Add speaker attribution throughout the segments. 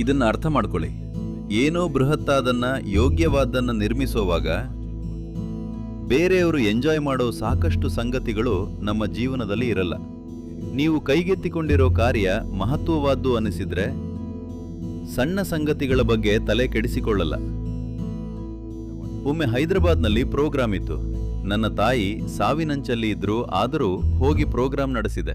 Speaker 1: ಇದನ್ನ ಅರ್ಥ ಮಾಡ್ಕೊಳ್ಳಿ. ಏನೋ ಬೃಹತ್ತಾದನ್ನ, ಯೋಗ್ಯವಾದನ್ನ ನಿರ್ಮಿಸುವಾಗ ಬೇರೆಯವರು ಎಂಜಾಯ್ ಮಾಡೋ ಸಾಕಷ್ಟು ಸಂಗತಿಗಳು ನಮ್ಮ ಜೀವನದಲ್ಲಿ ಇರಲ್ಲ. ನೀವು ಕೈಗೆತ್ತಿಕೊಂಡಿರೋ ಕಾರ್ಯ ಮಹತ್ವವಾದ್ದು ಅನಿಸಿದ್ರೆ ಸಣ್ಣ ಸಂಗತಿಗಳ ಬಗ್ಗೆ ತಲೆ ಕೆಡಿಸಿಕೊಳ್ಳಲ್ಲ. ಒಮ್ಮೆ ಹೈದರಾಬಾದ್ನಲ್ಲಿ ಪ್ರೋಗ್ರಾಂ ಇತ್ತು. ನನ್ನ ತಾಯಿ ಸಾವಿನಂಚಲ್ಲಿ ಇದ್ರು, ಆದರೂ ಹೋಗಿ ಪ್ರೋಗ್ರಾಂ ನಡೆಸಿದೆ.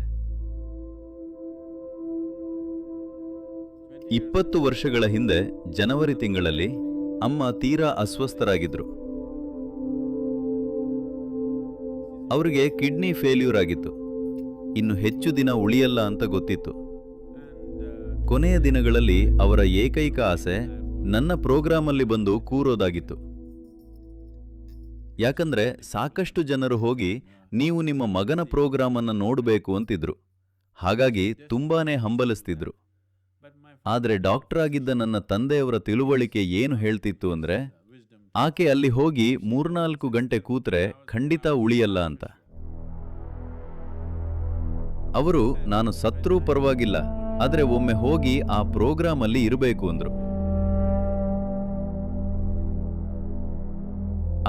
Speaker 1: 20 ವರ್ಷಗಳ ಹಿಂದೆ ಜನವರಿ ತಿಂಗಳಲ್ಲಿ ಅಮ್ಮ ತೀರಾ ಅಸ್ವಸ್ಥರಾಗಿದ್ರು. ಅವರಿಗೆ ಕಿಡ್ನಿ ಫೇಲ್ಯೂರ್ ಆಗಿತ್ತು. ಇನ್ನು ಹೆಚ್ಚು ದಿನ ಉಳಿಯಲ್ಲ ಅಂತ ಗೊತ್ತಿತ್ತು. ಕೊನೆಯ ದಿನಗಳಲ್ಲಿ ಅವರ ಏಕೈಕ ಆಸೆ ನನ್ನ ಪ್ರೋಗ್ರಾಮಲ್ಲಿ ಬಂದು ಕೂರೋದಾಗಿತ್ತು. ಯಾಕಂದ್ರೆ ಸಾಕಷ್ಟು ಜನರು ಹೋಗಿ ನೀವು ನಿಮ್ಮ ಮಗನ ಪ್ರೋಗ್ರಾಮನ್ನು ನೋಡಬೇಕು ಅಂತಿದ್ರು. ಹಾಗಾಗಿ ತುಂಬಾನೇ ಹಂಬಲಿಸ್ತಿದ್ರು. ಆದರೆ ಡಾಕ್ಟರ್ ಆಗಿದ್ದ ನನ್ನ ತಂದೆಯವರ ತಿಳುವಳಿಕೆ ಏನು ಹೇಳ್ತಿತ್ತು ಅಂದ್ರೆ, ಆಕೆ ಅಲ್ಲಿ ಹೋಗಿ 3-4 ಗಂಟೆ ಕೂತ್ರೆ ಖಂಡಿತ ಉಳಿಯಲ್ಲ ಅಂತ. ಅವರು ನಾನು ಸತ್ರೂ ಪರವಾಗಿಲ್ಲ, ಆದ್ರೆ ಒಮ್ಮೆ ಹೋಗಿ ಆ ಪ್ರೋಗ್ರಾಮ್ ಅಲ್ಲಿ ಇರಬೇಕು ಅಂದ್ರು.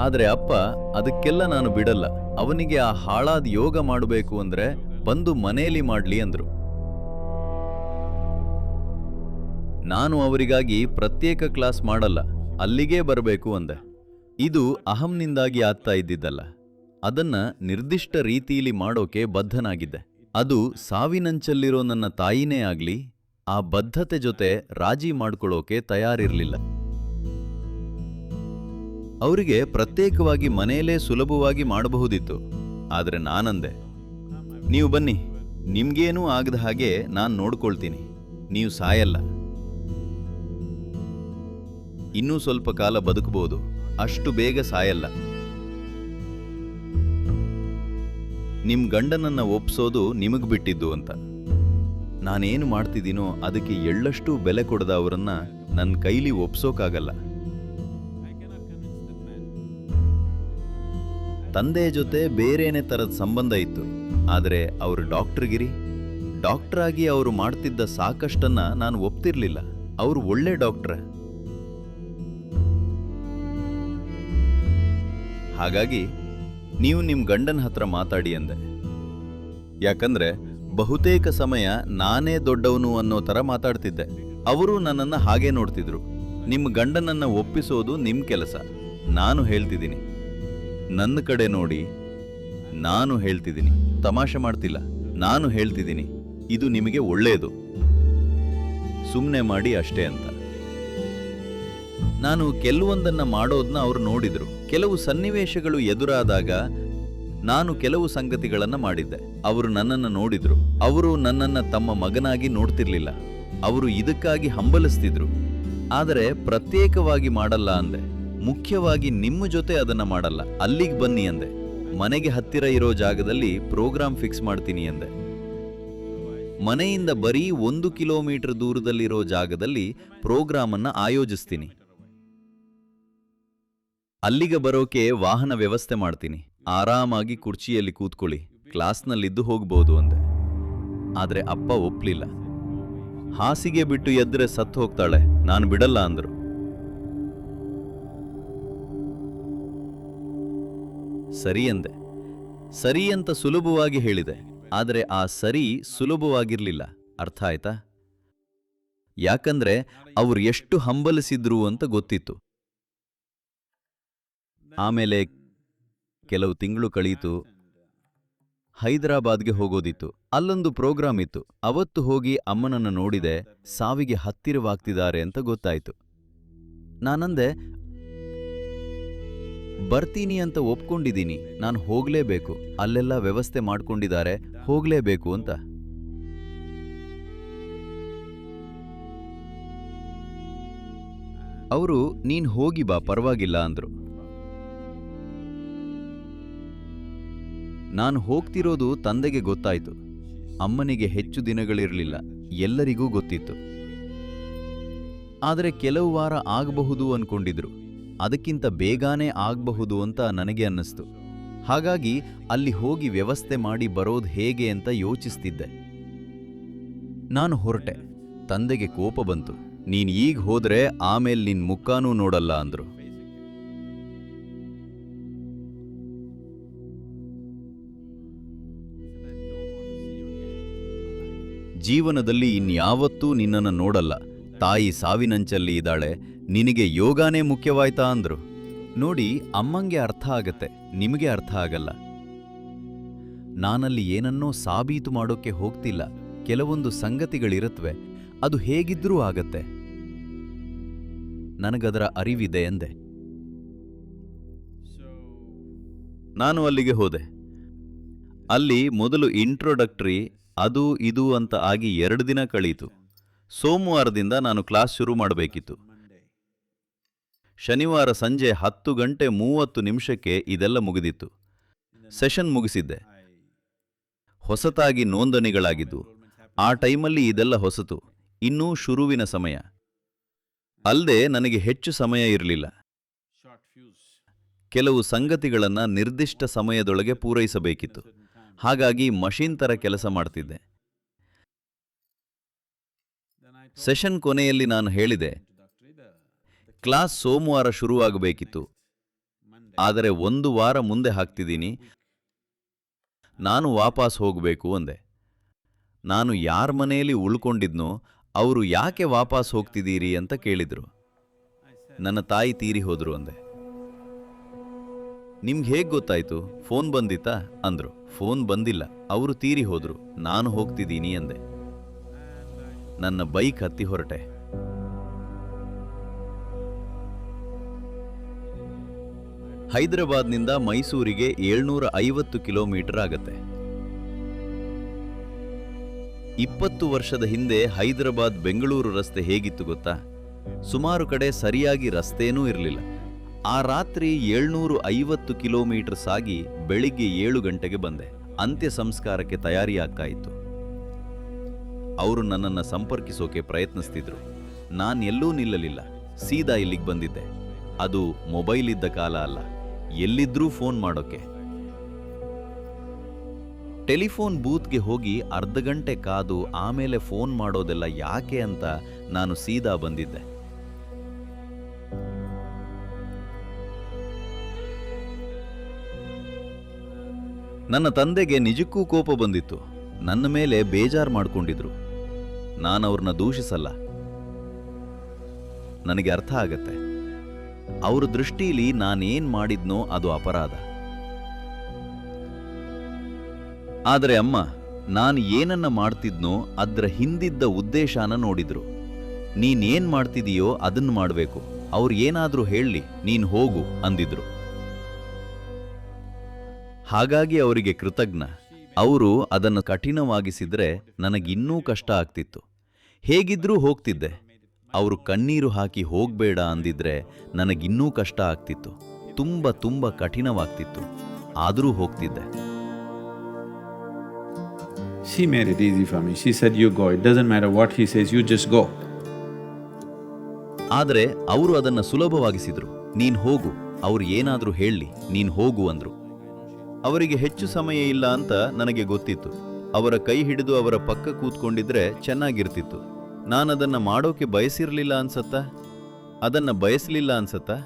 Speaker 1: ಆದ್ರೆ ಅಪ್ಪ ಅದಕ್ಕೆಲ್ಲ ನಾನು ಬಿಡಲ್ಲ, ಅವನಿಗೆ ಆ ಹಾಳಾದ ಯೋಗ ಮಾಡಬೇಕು ಅಂದ್ರೆ ಬಂದು ಮನೆಯಲ್ಲಿ ಮಾಡ್ಲಿ ಅಂದ್ರು. ನಾನು ಅವರಿಗಾಗಿ ಪ್ರತ್ಯೇಕ ಕ್ಲಾಸ್ ಮಾಡಲ್ಲ, ಅಲ್ಲಿಗೇ ಬರಬೇಕು ಅಂದೆ. ಇದು ಅಹಂನಿಂದಾಗಿ ಆಗ್ತಾ ಇದ್ದಿದ್ದಲ್ಲ, ಅದನ್ನ ನಿರ್ದಿಷ್ಟ ರೀತಿಯಲ್ಲಿ ಮಾಡೋಕೆ ಬದ್ಧನಾಗಿದ್ದೆ. ಅದು ಸಾವಿನಂಚಲ್ಲಿರೋ ನನ್ನ ತಾಯಿನೇ ಆಗ್ಲಿ ಆ ಬದ್ಧತೆ ಜೊತೆ ರಾಜಿ ಮಾಡ್ಕೊಳ್ಳೋಕೆ ತಯಾರಿರ್ಲಿಲ್ಲ. ಅವರಿಗೆ ಪ್ರತ್ಯೇಕವಾಗಿ ಮನೆಯಲ್ಲೇ ಸುಲಭವಾಗಿ ಮಾಡಬಹುದಿತ್ತು. ಆದ್ರೆ ನಾನಂದೆ, ನೀವು ಬನ್ನಿ, ನಿಮ್ಗೇನೂ ಆಗದ ಹಾಗೆ ನಾನು ನೋಡ್ಕೊಳ್ತೀನಿ, ನೀವು ಸಾಯಲ್ಲ, ಇನ್ನೂ ಸ್ವಲ್ಪ ಕಾಲ ಬದುಕಬಹುದು, ಅಷ್ಟು ಬೇಗ ಸಾಯಲ್ಲ. ನಿಮ್ ಗಂಡನನ್ನ ಒಪ್ಸೋದು ನಿಮಗ್ ಬಿಟ್ಟಿದ್ದು ಅಂತ. ನಾನೇನು ಮಾಡ್ತಿದ್ದೀನೋ ಅದಕ್ಕೆ ಎಳ್ಳಷ್ಟು ಬೆಲೆ ಕೊಡದ ಅವರನ್ನ ನನ್ನ ಕೈಲಿ ಒಪ್ಸೋಕಾಗಲ್ಲ. ತಂದೆಯ ಜೊತೆ ಬೇರೇನೇ ತರದ ಸಂಬಂಧ ಇತ್ತು, ಆದರೆ ಅವರು ಡಾಕ್ಟರ್ ಆಗಿ ಅವರು ಮಾಡ್ತಿದ್ದ ಸಾಕಷ್ಟನ್ನ ನಾನು ಒಪ್ತಿರ್ಲಿಲ್ಲ. ಅವರು ಒಳ್ಳೆ ಡಾಕ್ಟ್ರ. ಹಾಗಾಗಿ ನೀವು ನಿಮ್ ಗಂಡನ ಹತ್ರ ಮಾತಾಡಿ ಅಂದೆ. ಯಾಕಂದ್ರೆ ಬಹುತೇಕ ಸಮಯ ನಾನೇ ದೊಡ್ಡವನು ಅನ್ನೋ ತರ ಮಾತಾಡ್ತಿದ್ದೆ. ಅವರು ನನ್ನನ್ನ ಹಾಗೆ ನೋಡ್ತಿದ್ರು. ನಿಮ್ ಗಂಡನನ್ನ ಒಪ್ಪಿಸೋದು ನಿಮ್ ಕೆಲಸ, ನಾನು ಹೇಳ್ತಿದ್ದೀನಿ, ನನ್ನ ಕಡೆ ನೋಡಿ, ನಾನು ಹೇಳ್ತಿದ್ದೀನಿ, ತಮಾಷೆ ಮಾಡ್ತಿಲ್ಲ, ನಾನು ಹೇಳ್ತಿದ್ದೀನಿ, ಇದು ನಿಮಗೆ ಒಳ್ಳೆಯದು, ಸುಮ್ಮನೆ ಮಾಡಿ ಅಷ್ಟೇ ಅಂತ. ನಾನು ಕೆಲವೊಂದನ್ನ ಮಾಡೋದನ್ನ ಅವರು ನೋಡಿದ್ರು. ಕೆಲವು ಸನ್ನಿವೇಶಗಳು ಎದುರಾದಾಗ ನಾನು ಕೆಲವು ಸಂಗತಿಗಳನ್ನ ಮಾಡಿದ್ದೆ. ಅವರು ನನ್ನನ್ನು ನೋಡಿದ್ರು. ಅವರು ನನ್ನನ್ನ ತಮ್ಮ ಮಗನಾಗಿ ನೋಡ್ತಿರ್ಲಿಲ್ಲ. ಅವರು ಇದಕ್ಕಾಗಿ ಹಂಬಲಿಸ್ತಿದ್ರು. ಆದರೆ ಪ್ರತ್ಯೇಕವಾಗಿ ಮಾಡಲ್ಲ ಅಂದೆ. ಮುಖ್ಯವಾಗಿ ನಿಮ್ಮ ಜೊತೆ ಅದನ್ನ ಮಾಡಲ್ಲ, ಅಲ್ಲಿಗೆ ಬನ್ನಿ ಅಂದೆ. ಮನೆಗೆ ಹತ್ತಿರ ಇರೋ ಜಾಗದಲ್ಲಿ ಪ್ರೋಗ್ರಾಂ ಫಿಕ್ಸ್ ಮಾಡ್ತೀನಿ ಅಂದೆ. ಮನೆಯಿಂದ ಬರೀ 1 ಕಿಲೋಮೀಟರ್ ದೂರದಲ್ಲಿರೋ ಜಾಗದಲ್ಲಿ ಪ್ರೋಗ್ರಾಮ್ ಅನ್ನ ಆಯೋಜಿಸ್ತೀನಿ. ಅಲ್ಲಿಗೆ ಬರೋಕೆ ವಾಹನ ವ್ಯವಸ್ಥೆ ಮಾಡ್ತೀನಿ. ಆರಾಮಾಗಿ ಕುರ್ಚಿಯಲ್ಲಿ ಕೂತ್ಕೊಳ್ಳಿ, ಕ್ಲಾಸ್ನಲ್ಲಿದ್ದು ಹೋಗ್ಬೋದು ಅಂದೆ. ಆದ್ರೆ ಅಪ್ಪ ಒಪ್ಲಿಲ್ಲ. ಹಾಸಿಗೆ ಬಿಟ್ಟು ಎದ್ರೆ ಸತ್ತು ಹೋಗ್ತಾಳೆ, ನಾನು ಬಿಡಲ್ಲ ಅಂದ್ರು. ಸರಿ ಅಂದೆ. ಸರಿ ಅಂತ ಸುಲಭವಾಗಿ ಹೇಳಿದೆ. ಆದರೆ ಆ ಸರಿ ಸುಲಭವಾಗಿರ್ಲಿಲ್ಲ. ಅರ್ಥ ಆಯ್ತಾ? ಯಾಕಂದ್ರೆ ಅವ್ರು ಎಷ್ಟು ಹಂಬಲಿಸಿದ್ರು ಅಂತ ಗೊತ್ತಿತ್ತು. ಆಮೇಲೆ ಕೆಲವು ತಿಂಗಳು ಕಳೀತು. ಹೈದರಾಬಾದ್ಗೆ ಹೋಗೋದಿತ್ತು. ಅಲ್ಲೊಂದು ಪ್ರೋಗ್ರಾಮ್ ಇತ್ತು. ಅವತ್ತು ಹೋಗಿ ಅಮ್ಮನನ್ನ ನೋಡಿದೆ. ಸಾವಿಗೆ ಹತ್ತಿರವಾಗ್ತಿದ್ದಾರೆ ಅಂತ ಗೊತ್ತಾಯ್ತು. ನಾನಂದೆ, ಬರ್ತೀನಿ ಅಂತ ಒಪ್ಕೊಂಡಿದ್ದೀನಿ, ನಾನು ಹೋಗ್ಲೇಬೇಕು, ಅಲ್ಲೆಲ್ಲ ವ್ಯವಸ್ಥೆ ಮಾಡ್ಕೊಂಡಿದ್ದಾರೆ, ಹೋಗ್ಲೇಬೇಕು ಅಂತ. ಅವರು ನೀನ್ ಹೋಗಿ ಬಾ, ಪರವಾಗಿಲ್ಲ ಅಂದ್ರು. ನಾನು ಹೋಗ್ತಿರೋದು ತಂದೆಗೆ ಗೊತ್ತಾಯ್ತು. ಅಮ್ಮನಿಗೆ ಹೆಚ್ಚು ದಿನಗಳಿರಲಿಲ್ಲ, ಎಲ್ಲರಿಗೂ ಗೊತ್ತಿತ್ತು. ಆದರೆ ಕೆಲವು ವಾರ ಆಗಬಹುದು ಅನ್ಕೊಂಡಿದ್ರು. ಅದಕ್ಕಿಂತ ಬೇಗನೆ ಆಗಬಹುದು ಅಂತ ನನಗೆ ಅನ್ನಿಸ್ತು. ಹಾಗಾಗಿ ಅಲ್ಲಿ ಹೋಗಿ ವ್ಯವಸ್ಥೆ ಮಾಡಿ ಬರೋದು ಹೇಗೆ ಅಂತ ಯೋಚಿಸ್ತಿದ್ದೆ. ನಾನು ಹೊರಟೆ. ತಂದೆಗೆ ಕೋಪ ಬಂತು. ನೀನ್ ಈಗ ಹೋದ್ರೆ ಆಮೇಲೆ ನಿನ್ ಮುಖನೂ ನೋಡಲ್ಲ ಅಂದ್ರು. ಜೀವನದಲ್ಲಿ ಇನ್ಯಾವತ್ತೂ ನಿನ್ನನ್ನು ನೋಡಲ್ಲ, ತಾಯಿ ಸಾವಿನಂಚಲ್ಲಿ ಇದ್ದಾಳೆ, ನಿನಗೆ ಯೋಗಾನೇ ಮುಖ್ಯವಾಯ್ತಾ ಅಂದ್ರು. ನೋಡಿ, ಅಮ್ಮಂಗೆ ಅರ್ಥ ಆಗತ್ತೆ, ನಿಮಗೆ ಅರ್ಥ ಆಗಲ್ಲ. ನಾನಲ್ಲಿ ಏನನ್ನೋ ಸಾಬೀತು ಮಾಡೋಕೆ ಹೋಗ್ತಿಲ್ಲ. ಕೆಲವೊಂದು ಸಂಗತಿಗಳಿರತ್ವೆ, ಅದು ಹೇಗಿದ್ರೂ ಆಗತ್ತೆ. ನನಗದರ ಅರಿವಿದೆ ಎಂದೆ. ನಾನು ಅಲ್ಲಿಗೆ ಹೋದೆ. ಅಲ್ಲಿ ಮೊದಲು ಇಂಟ್ರೊಡಕ್ಟರಿ ಅದು ಇದು ಅಂತ ಆಗಿ 2 ದಿನ ಕಳೀತು. ಸೋಮವಾರದಿಂದ ನಾನು ಕ್ಲಾಸ್ ಶುರು ಮಾಡಬೇಕಿತ್ತು. ಶನಿವಾರ ಸಂಜೆ 10:30 ಇದೆಲ್ಲ ಮುಗಿದಿತ್ತು. ಸೆಷನ್ ಮುಗಿಸಿದ್ದೆ. ಹೊಸತಾಗಿ ನೋಂದಣಿಗಳಾಗಿದ್ದು. ಆ ಟೈಮಲ್ಲಿ ಇದೆಲ್ಲ ಹೊಸತು, ಇನ್ನೂ ಶುರುವಿನ ಸಮಯ. ಅಲ್ಲದೆ ನನಗೆ ಹೆಚ್ಚು ಸಮಯ ಇರಲಿಲ್ಲ. ಕೆಲವು ಸಂಗತಿಗಳನ್ನು ನಿರ್ದಿಷ್ಟ ಸಮಯದೊಳಗೆ ಪೂರೈಸಬೇಕಿತ್ತು. ಹಾಗಾಗಿ ಮಷೀನ್ ಥರ ಕೆಲಸ ಮಾಡ್ತಿದ್ದೆ. ಸೆಷನ್ ಕೊನೆಯಲ್ಲಿ ನಾನು ಹೇಳಿದೆ, ಕ್ಲಾಸ್ ಸೋಮವಾರ ಶುರುವಾಗಬೇಕಿತ್ತು, ಆದರೆ 1 ವಾರ ಮುಂದೆ ಹಾಕ್ತಿದ್ದೀನಿ, ನಾನು ವಾಪಸ್ ಹೋಗಬೇಕು ಅಂದೆ. ನಾನು ಯಾರ ಮನೆಯಲ್ಲಿ ಉಳ್ಕೊಂಡಿದ್ನೋ ಅವರು ಯಾಕೆ ವಾಪಸ್ ಹೋಗ್ತಿದ್ದೀರಿ ಅಂತ ಕೇಳಿದ್ರು. ನನ್ನ ತಾಯಿ ತೀರಿ ಹೋದ್ರು ಅಂದೆ. ನಿಮ್ಗೆ ಹೇಗೆ ಗೊತ್ತಾಯ್ತು? ಫೋನ್ ಬಂದಿತ್ತಾ ಅಂದ್ರು. ಫೋನ್ ಬಂದಿಲ್ಲ, ಅವರು ತೀರಿ ಹೋದ್ರು, ನಾನು ಹೋಗ್ತಿದ್ದೀನಿ ಅಂದೆ. ನನ್ನ ಬೈಕ್ ಹತ್ತಿ ಹೊರಟೆ. ಹೈದರಾಬಾದ್ನಿಂದ ಮೈಸೂರಿಗೆ 750 ಕಿಲೋಮೀಟರ್ ಆಗತ್ತೆ. 20 ವರ್ಷದ ಹಿಂದೆ ಹೈದರಾಬಾದ್ ಬೆಂಗಳೂರು ರಸ್ತೆ ಹೇಗಿತ್ತು ಗೊತ್ತಾ? ಸುಮಾರು ಕಡೆ ಸರಿಯಾಗಿ ರಸ್ತೆನೂ ಇರಲಿಲ್ಲ. ಆ ರಾತ್ರಿ 750 ಕಿಲೋಮೀಟರ್ ಸಾಗಿ ಬೆಳಿಗ್ಗೆ 7 ಗಂಟೆಗೆ ಬಂದೆ. ಅಂತ್ಯ ಸಂಸ್ಕಾರಕ್ಕೆ ತಯಾರಿ ಆಗ್ತಾ ಇತ್ತು. ಅವರು ನನ್ನನ್ನು ಸಂಪರ್ಕಿಸೋಕೆ ಪ್ರಯತ್ನಿಸ್ತಿದ್ರು. ನಾನೆಲ್ಲೂ ನಿಲ್ಲಲಿಲ್ಲ, ಸೀದಾ ಇಲ್ಲಿಗೆ ಬಂದಿದ್ದೆ. ಅದು ಮೊಬೈಲ್ ಇದ್ದ ಕಾಲ ಅಲ್ಲ, ಎಲ್ಲಿದ್ರೂ ಫೋನ್ ಮಾಡೋಕೆ. ಟೆಲಿಫೋನ್ ಬೂತ್ಗೆ ಹೋಗಿ ಅರ್ಧ ಗಂಟೆ ಕಾದು ಆಮೇಲೆ ಫೋನ್ ಮಾಡೋದೆಲ್ಲ ಯಾಕೆ ಅಂತ ನಾನು ಸೀದಾ ಬಂದಿದ್ದೆ. ನನ್ನ ತಂದೆಗೆ ನಿಜಕ್ಕೂ ಕೋಪ ಬಂದಿತ್ತು. ನನ್ನ ಮೇಲೆ ಬೇಜಾರು ಮಾಡ್ಕೊಂಡಿದ್ರು. ನಾನವ್ರನ್ನ ದೂಷಿಸಲ್ಲ, ನನಗೆ ಅರ್ಥ ಆಗತ್ತೆ. ಅವ್ರ ದೃಷ್ಟಿಲಿ ನಾನೇನ್ ಮಾಡಿದ್ನೋ ಅದು ಅಪರಾಧ. ಆದರೆ ಅಮ್ಮ, ನಾನು ಏನನ್ನ ಮಾಡ್ತಿದ್ನೋ ಅದ್ರ ಹಿಂದಿದ್ದ ಉದ್ದೇಶನ ನೋಡಿದ್ರು. ನೀನೇನ್ ಮಾಡ್ತಿದೀಯೋ ಅದನ್ನ ಮಾಡಬೇಕು, ಅವ್ರು ಏನಾದ್ರೂ ಹೇಳಲಿ, ನೀನ್ ಹೋಗು ಅಂದಿದ್ರು. ಹಾಗಾಗಿ ಅವರಿಗೆ ಕೃತಜ್ಞ. ಅವರು ಅದನ್ನು ಕಠಿಣವಾಗಿಸಿದ್ರೆ ನನಗಿನ್ನೂ ಕಷ್ಟ ಆಗ್ತಿತ್ತು. ಹೇಗಿದ್ರೂ ಹೋಗ್ತಿದ್ದೆ. ಅವರು ಕಣ್ಣೀರು ಹಾಕಿ ಹೋಗ್ಬೇಡ ಅಂದಿದ್ರೆ ನನಗಿನ್ನೂ ಕಷ್ಟ ಆಗ್ತಿತ್ತು. ತುಂಬ ಕಠಿಣವಾಗ್ತಿತ್ತು. ಆದರೂ ಹೋಗ್ತಿದ್ದೆ.
Speaker 2: She made it easy for me. She said, you go. It doesn't matter what he says, you just go.
Speaker 1: ಆದರೆ ಅವರು ಅದನ್ನ ಸುಲಭವಾಗಿಸಿದ್ರು. ನೀನ್ ಹೋಗು, ಅವ್ರು ಏನಾದ್ರೂ ಹೇಳಲಿ, ನೀನ್ ಹೋಗು ಅಂದ್ರು. ಅವರಿಗೆ ಹೆಚ್ಚು ಸಮಯ ಇಲ್ಲ ಅಂತ ನನಗೆ ಗೊತ್ತಿತ್ತು. ಅವರ ಕೈ ಹಿಡಿದು ಅವರ ಪಕ್ಕ ಕೂತ್ಕೊಂಡಿದ್ರೆ ಚೆನ್ನಾಗಿರ್ತಿತ್ತು. ನಾನದನ್ನ ಮಾಡೋಕೆ ಬಯಸಿರ್ಲಿಲ್ಲ ಅನ್ಸತ್ತಾ? ಅದನ್ನ ಬಯಸಲಿಲ್ಲ ಅನ್ಸತ್ತಾ?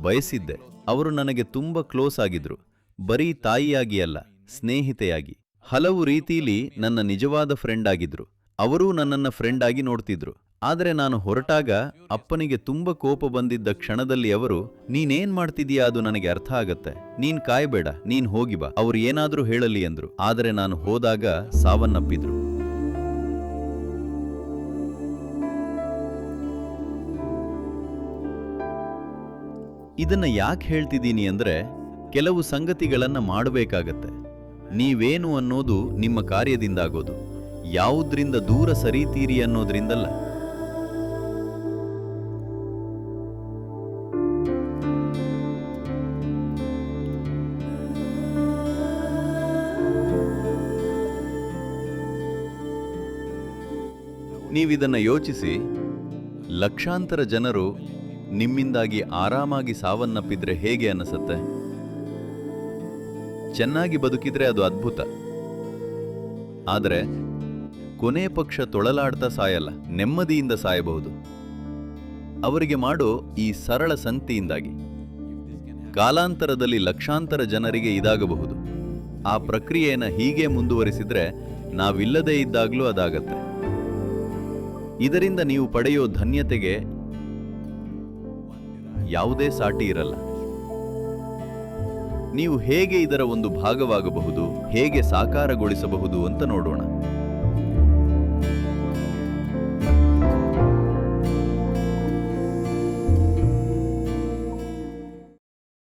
Speaker 1: ಬಯಸಿದ್ದೆ. ಅವರು ನನಗೆ ತುಂಬ ಕ್ಲೋಸ್ ಆಗಿದ್ರು. ಬರೀ ತಾಯಿಯಾಗಿ ಅಲ್ಲ, ಸ್ನೇಹಿತೆಯಾಗಿ. ಹಲವು ರೀತಿಯಲ್ಲಿ ನನ್ನ ನಿಜವಾದ ಫ್ರೆಂಡ್ ಆಗಿದ್ರು. ಅವರೂ ನನ್ನನ್ನ ಫ್ರೆಂಡ್ ಆಗಿ ನೋಡ್ತಿದ್ರು. ಆದರೆ ನಾನು ಹೊರಟಾಗ ಅಪ್ಪನಿಗೆ ತುಂಬ ಕೋಪ ಬಂದಿದ್ದ ಕ್ಷಣದಲ್ಲಿ ಅವರು, ನೀನೇನ್ ಮಾಡ್ತಿದೀಯಾ, ಅದು ನನಗೆ ಅರ್ಥ ಆಗತ್ತೆ, ನೀನ್ ಕಾಯ್ಬೇಡ, ನೀನ್ ಹೋಗಿ ಬಾ, ಅವ್ರು ಏನಾದ್ರೂ ಹೇಳಲಿ ಅಂದ್ರು. ಆದರೆ ನಾನು ಹೋದಾಗ ಸಾವನ್ನಪ್ಪಿದ್ರು. ಇದನ್ನ ಯಾಕೆ ಹೇಳ್ತಿದ್ದೀನಿ ಅಂದ್ರೆ, ಕೆಲವು ಸಂಗತಿಗಳನ್ನ ಮಾಡಬೇಕಾಗತ್ತೆ. ನೀವೇನು ಅನ್ನೋದು ನಿಮ್ಮ ಕಾರ್ಯದಿಂದಾಗೋದು, ಯಾವುದ್ರಿಂದ ದೂರ ಸರಿತೀರಿ ಅನ್ನೋದ್ರಿಂದಲ್ಲ. ನೀವಿದನ್ನ ಯೋಚಿಸಿ. ಲಕ್ಷಾಂತರ ಜನರು ನಿಮ್ಮಿಂದಾಗಿ ಆರಾಮಾಗಿ ಸಾವನ್ನಪ್ಪಿದ್ರೆ ಹೇಗೆ ಅನಿಸುತ್ತೆ? ಚೆನ್ನಾಗಿ ಬದುಕಿದ್ರೆ ಅದು ಅದ್ಭುತ. ಆದರೆ ಕೊನೆ ಪಕ್ಷ ತೊಳಲಾಡ್ತಾ ಸಾಯಲ್ಲ, ನೆಮ್ಮದಿಯಿಂದ ಸಾಯಬಹುದು. ಅವರಿಗೆ ಮಾಡೋ ಈ ಸರಳ ಸಂಗತಿಯಿಂದಾಗಿ ಕಾಲಾಂತರದಲ್ಲಿ ಲಕ್ಷಾಂತರ ಜನರಿಗೆ ಇದಾಗಬಹುದು. ಆ ಪ್ರಕ್ರಿಯೆಯನ್ನು ಹೀಗೆ ಮುಂದುವರಿಸಿದ್ರೆ ನಾವಿಲ್ಲದೇ ಇದ್ದಾಗಲೂ ಅದಾಗತ್ತೆ. ಇದರಿಂದ ನೀವು ಪಡೆಯೋ ಧನ್ಯತೆಗೆ ಯಾವುದೇ ಸಾಟಿ ಇರಲ್ಲ. ನೀವು ಹೇಗೆ ಇದರ ಒಂದು ಭಾಗವಾಗಬಹುದು, ಹೇಗೆ ಸಾಕಾರಗೊಳಿಸಬಹುದು ಅಂತ ನೋಡೋಣ.